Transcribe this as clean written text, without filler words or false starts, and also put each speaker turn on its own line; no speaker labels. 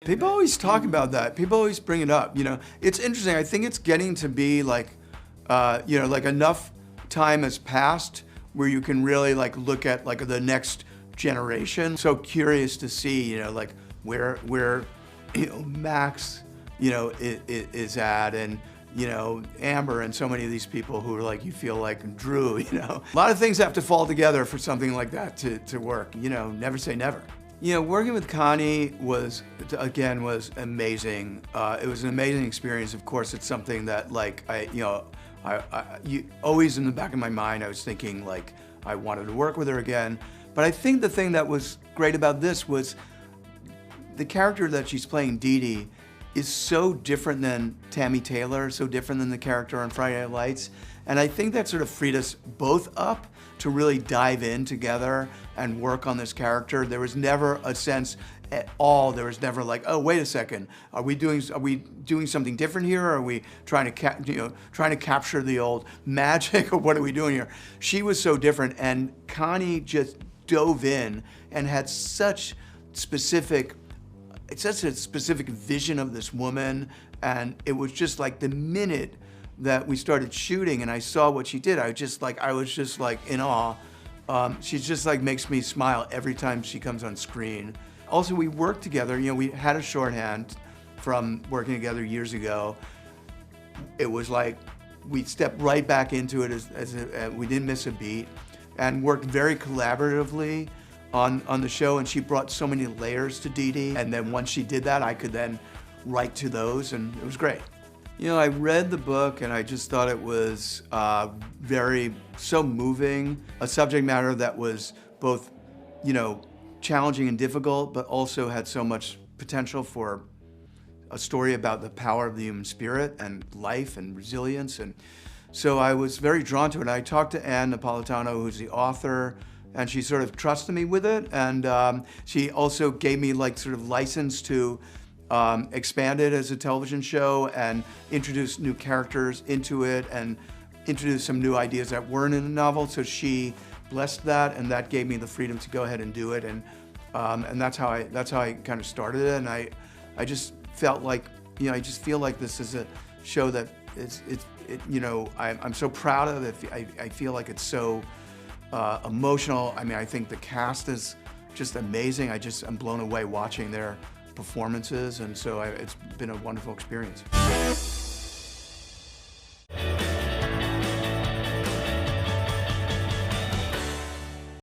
People always talk about that. People always bring it up. You know, it's interesting. I think it's getting to be like, you know, like enough time has passed where you can really like look at like the next generation. So curious to see, you know, like where you know, Max, you know, is at, and you know, Amber, and so many of these people who are like, you feel like Drew, you know. A lot of things have to fall together for something like that to work, you know, never say never. You know, working with Connie was amazing. It was an amazing experience. Of course, it's something that like, always in the back of my mind, I was thinking like, I wanted to work with her again. But I think the thing that was great about this was the character that she's playing, Dee Dee, is so different than Tammy Taylor, so different than the character on Friday Night Lights. And I think that sort of freed us both up to really dive in together and work on this character. There was never a sense at all, there was never like, oh, wait a second, are we doing something different here? Or are we trying to capture the old magic, or what are we doing here? She was so different, and Connie just dove in and had such a specific vision of this woman. And it was just like the minute that we started shooting and I saw what she did, I was just like in awe. She just like makes me smile every time she comes on screen. Also, we worked together, you know, we had a shorthand from working together years ago. It was like, we stepped right back into it we didn't miss a beat, and worked very collaboratively on the show, and she brought so many layers to Dee Dee. And then once she did that, I could then write to those, and it was great. You know, I read the book and I just thought it was so moving, a subject matter that was both, you know, challenging and difficult, but also had so much potential for a story about the power of the human spirit and life and resilience. And so I was very drawn to it. I talked to Ann Napolitano, who's the author, and she sort of trusted me with it. And she also gave me like sort of license to expand it as a television show and introduce new characters into it and introduce some new ideas that weren't in the novel. So she blessed that, and that gave me the freedom to go ahead and do it. And that's how I kind of started it. And I just felt like, you know, I just feel like this is a show that you know, I'm so proud of it. I feel like it's so emotional. I mean, I think the cast is just amazing. I'm blown away watching their performances, and so it's been a wonderful experience.